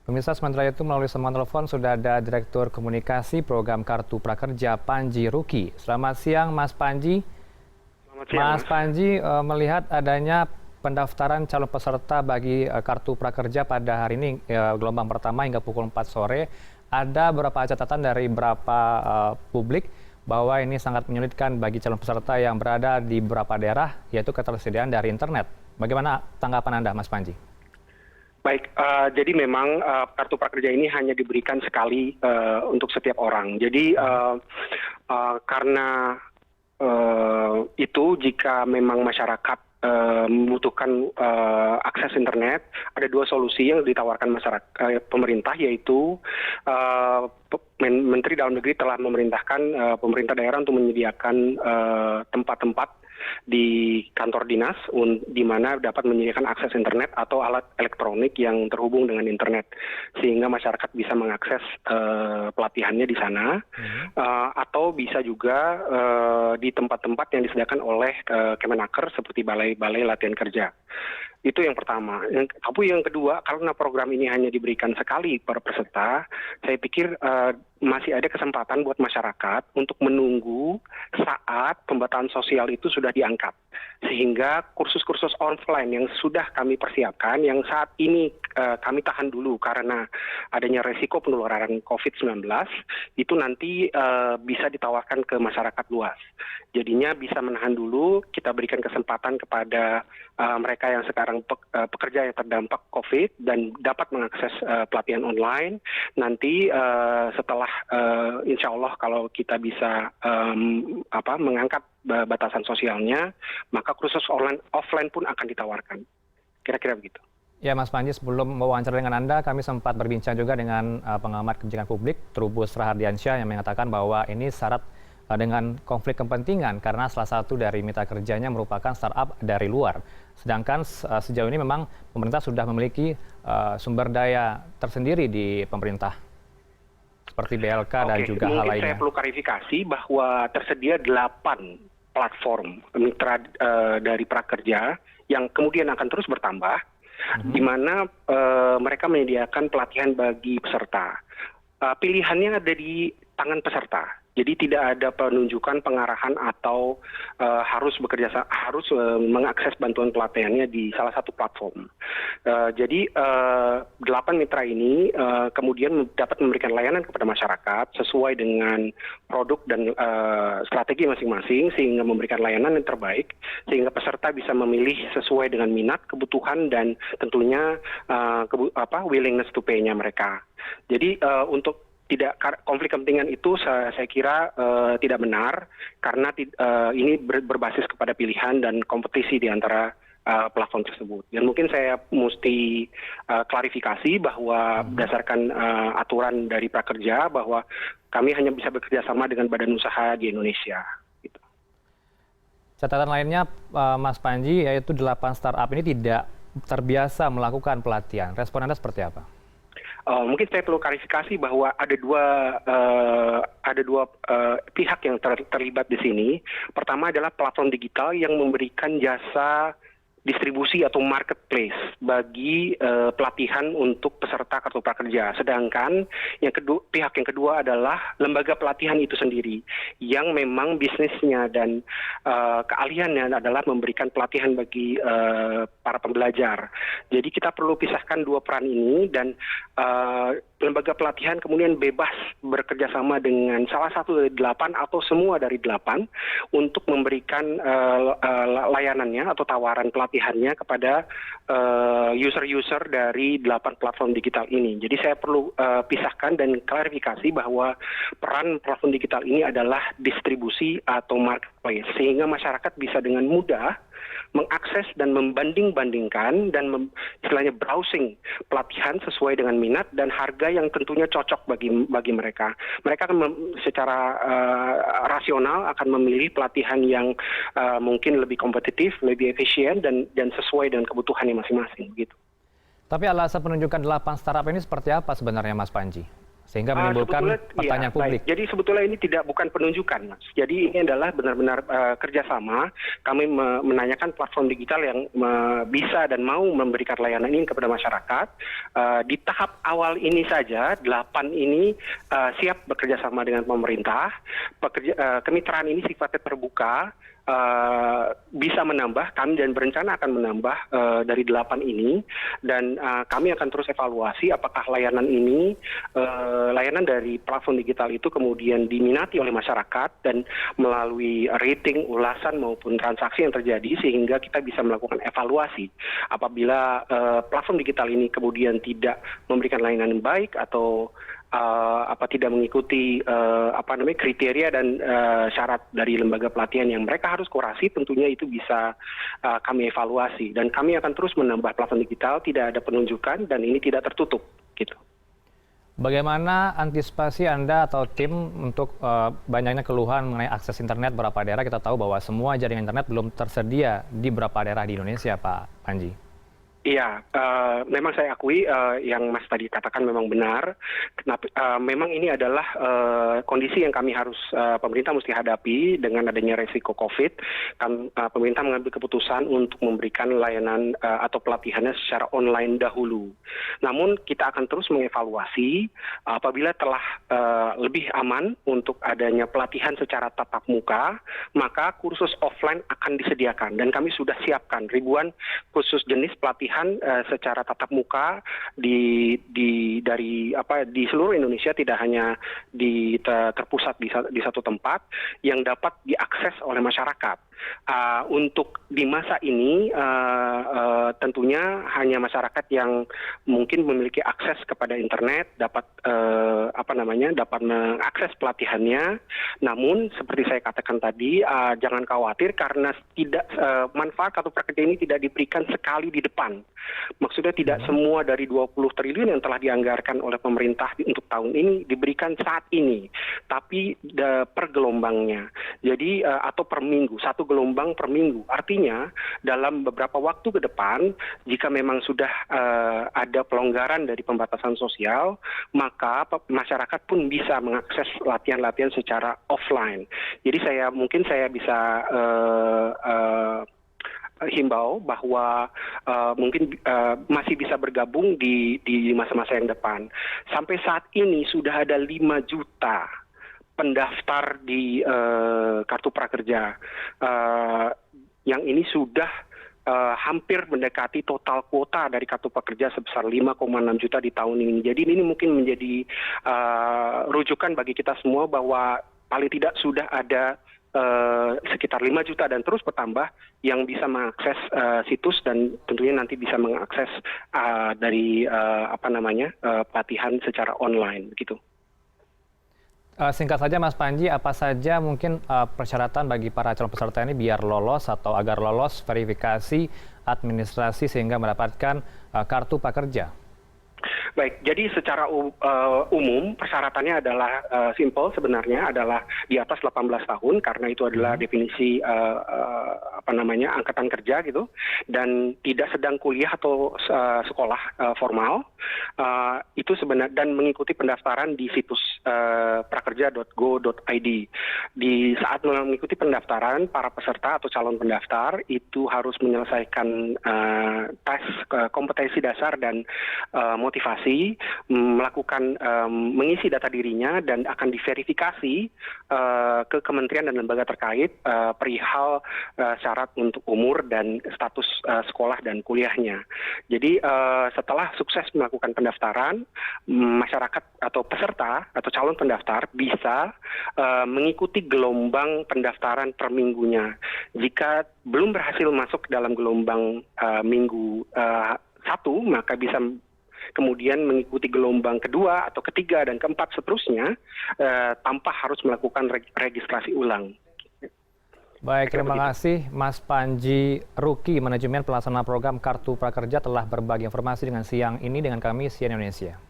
Pemirsa, sementara itu melalui sambungan telepon sudah ada Direktur Komunikasi Program Kartu Prakerja Panji Ruki. Selamat siang Mas Panji. Selamat siang, Mas Panji, melihat adanya pendaftaran calon peserta bagi Kartu Prakerja pada hari ini, gelombang pertama hingga pukul 4 sore, ada beberapa catatan dari beberapa publik bahwa ini sangat menyulitkan bagi calon peserta yang berada di beberapa daerah, yaitu ketersediaan dari internet. Bagaimana tanggapan Anda, Mas Panji? Baik, jadi memang kartu prakerja ini hanya diberikan sekali untuk setiap orang. Jadi karena itu jika memang masyarakat membutuhkan akses internet, ada dua solusi yang ditawarkan pemerintah, yaitu Menteri Dalam Negeri telah memerintahkan pemerintah daerah untuk menyediakan tempat-tempat di kantor dinas di mana dapat menyediakan akses internet atau alat elektronik yang terhubung dengan internet, sehingga masyarakat bisa mengakses pelatihannya di sana, atau bisa juga di tempat-tempat yang disediakan oleh Kemenaker seperti balai-balai latihan kerja. Itu yang pertama. Tapi yang kedua, karena program ini hanya diberikan sekali per peserta, saya pikir masih ada kesempatan buat masyarakat untuk menunggu saat pembatasan sosial itu sudah diangkat. Sehingga kursus-kursus offline yang sudah kami persiapkan, yang saat ini kami tahan dulu karena adanya resiko penularan COVID-19, itu nanti bisa ditawarkan ke masyarakat luas. Jadinya bisa menahan dulu, kita berikan kesempatan kepada mereka yang sekarang pekerja yang terdampak COVID dan dapat mengakses pelatihan online. Nanti setelah insya Allah kalau kita bisa mengangkat batasan sosialnya, maka kursus offline pun akan ditawarkan. Kira-kira begitu. Ya Mas Panji, sebelum wawancara dengan Anda, kami sempat berbincang juga dengan pengamat kebijakan publik, Trubus Rahardiansyah, yang mengatakan bahwa ini syarat dengan konflik kepentingan karena salah satu dari mitra kerjanya merupakan startup dari luar. Sedangkan sejauh ini memang pemerintah sudah memiliki sumber daya tersendiri di pemerintah, seperti BLK dan juga hal lainnya. Mungkin saya perlu klarifikasi bahwa tersedia 8 platform mitra dari prakerja yang kemudian akan terus bertambah, di mana mereka menyediakan pelatihan bagi peserta. Pilihannya ada di tangan peserta. Jadi tidak ada penunjukan pengarahan atau harus mengakses bantuan pelatihannya di salah satu platform. Jadi 8 mitra ini kemudian dapat memberikan layanan kepada masyarakat sesuai dengan produk dan strategi masing-masing, sehingga memberikan layanan yang terbaik, sehingga peserta bisa memilih sesuai dengan minat, kebutuhan, dan tentunya willingness to pay-nya mereka. Jadi untuk konflik kepentingan itu saya kira tidak benar, karena ini berbasis kepada pilihan dan kompetisi di antara platform tersebut. Dan mungkin saya mesti klarifikasi bahwa berdasarkan aturan dari prakerja bahwa kami hanya bisa bekerja sama dengan badan usaha di Indonesia. Gitu. Catatan lainnya Mas Panji, yaitu 8 startup ini tidak terbiasa melakukan pelatihan. Respon Anda seperti apa? Mungkin saya perlu klarifikasi bahwa ada dua pihak yang terlibat di sini. Pertama adalah platform digital yang memberikan jasa distribusi atau marketplace bagi pelatihan untuk peserta kartu prakerja. Sedangkan pihak yang kedua adalah lembaga pelatihan itu sendiri yang memang bisnisnya dan keahliannya adalah memberikan pelatihan bagi para pembelajar. Jadi kita perlu pisahkan dua peran ini, dan lembaga pelatihan kemudian bebas bekerja sama dengan salah satu dari 8 atau semua dari 8 untuk memberikan layanannya atau tawaran pelatihannya kepada user-user dari 8 platform digital ini. Jadi saya perlu pisahkan dan klarifikasi bahwa peran platform digital ini adalah distribusi atau marketplace, sehingga masyarakat bisa dengan mudah mengakses dan membanding-bandingkan dan istilahnya browsing pelatihan sesuai dengan minat dan harga yang tentunya cocok bagi mereka. Mereka akan secara rasional akan memilih pelatihan yang mungkin lebih kompetitif, lebih efisien, dan sesuai dengan kebutuhannya masing-masing. Gitu. Tapi alasan penunjukan 8 startup ini seperti apa sebenarnya Mas Panji? sehingga menimbulkan pertanyaan publik. Baik. Jadi sebetulnya ini bukan penunjukan, Mas. Jadi ini adalah benar-benar kerjasama. Kami menanyakan platform digital yang bisa dan mau memberikan layanan ini kepada masyarakat. Di tahap awal ini saja, 8 ini siap bekerja sama dengan pemerintah. Kemitraan ini sifatnya terbuka. Bisa menambah, kami dan berencana akan menambah dari 8 ini, dan kami akan terus evaluasi apakah layanan ini, layanan dari platform digital itu kemudian diminati oleh masyarakat dan melalui rating, ulasan maupun transaksi yang terjadi, sehingga kita bisa melakukan evaluasi apabila platform digital ini kemudian tidak memberikan layanan yang baik atau tidak mengikuti kriteria dan syarat dari lembaga pelatihan yang mereka harus kurasi, tentunya itu bisa kami evaluasi, dan kami akan terus menambah platform digital, tidak ada penunjukan dan ini tidak tertutup gitu. Bagaimana antisipasi Anda atau tim untuk banyaknya keluhan mengenai akses internet beberapa daerah? Kita tahu bahwa semua jaringan internet belum tersedia di beberapa daerah di Indonesia, Pak Panji. Iya, memang saya akui yang Mas tadi katakan memang benar. Memang ini adalah kondisi yang pemerintah mesti hadapi dengan adanya resiko COVID. Pemerintah mengambil keputusan untuk memberikan layanan atau pelatihannya secara online dahulu. Namun kita akan terus mengevaluasi apabila telah lebih aman untuk adanya pelatihan secara tatap muka, maka kursus offline akan disediakan. Dan kami sudah siapkan ribuan kursus jenis pelatihan secara tatap muka di seluruh Indonesia, tidak hanya terpusat di satu tempat yang dapat diakses oleh masyarakat. Untuk di masa ini tentunya hanya masyarakat yang mungkin memiliki akses kepada internet dapat mengakses pelatihannya. Namun seperti saya katakan tadi, jangan khawatir karena manfaat kartu prakerja ini tidak diberikan sekali di depan. Maksudnya tidak semua dari 20 triliun yang telah dianggarkan oleh pemerintah untuk tahun ini diberikan saat ini, tapi per gelombangnya. Jadi atau per minggu, satu gelombang per minggu. Artinya dalam beberapa waktu ke depan, jika memang sudah ada pelonggaran dari pembatasan sosial, maka masyarakat pun bisa mengakses latihan-latihan secara offline. Jadi saya bisa himbau bahwa mungkin masih bisa bergabung di masa-masa yang depan. Sampai saat ini sudah ada 5 juta pendaftar di kartu prakerja. Yang ini sudah hampir mendekati total kuota dari kartu prakerja sebesar 5,6 juta di tahun ini. Jadi ini mungkin menjadi rujukan bagi kita semua bahwa paling tidak sudah ada sekitar 5 juta dan terus bertambah yang bisa mengakses situs dan tentunya nanti bisa mengakses dari pelatihan secara online begitu. Singkat saja Mas Panji, apa saja mungkin persyaratan bagi para calon peserta ini biar lolos atau agar lolos verifikasi administrasi sehingga mendapatkan kartu prakerja? Baik, jadi secara umum persyaratannya adalah simple sebenarnya, adalah di atas 18 tahun karena itu adalah definisi angkatan kerja gitu, dan tidak sedang kuliah atau sekolah formal. Itu sebenarnya, dan mengikuti pendaftaran di situs prakerja.go.id. Di saat mengikuti pendaftaran, para peserta atau calon pendaftar itu harus menyelesaikan tes kompetensi dasar dan motivasi, melakukan mengisi data dirinya dan akan diverifikasi ke kementerian dan lembaga terkait perihal syarat untuk umur dan status sekolah dan kuliahnya. Jadi setelah sukses melakukan pendaftaran, masyarakat atau peserta atau calon pendaftar bisa mengikuti gelombang pendaftaran per minggunya. Jika belum berhasil masuk dalam gelombang minggu 1, maka bisa kemudian mengikuti gelombang kedua atau ketiga dan keempat seterusnya tanpa harus melakukan registrasi ulang. Baik, terima kasih Mas Panji Ruki, Manajemen Pelaksana Program Kartu Prakerja telah berbagi informasi dengan siang ini dengan kami CNN Indonesia.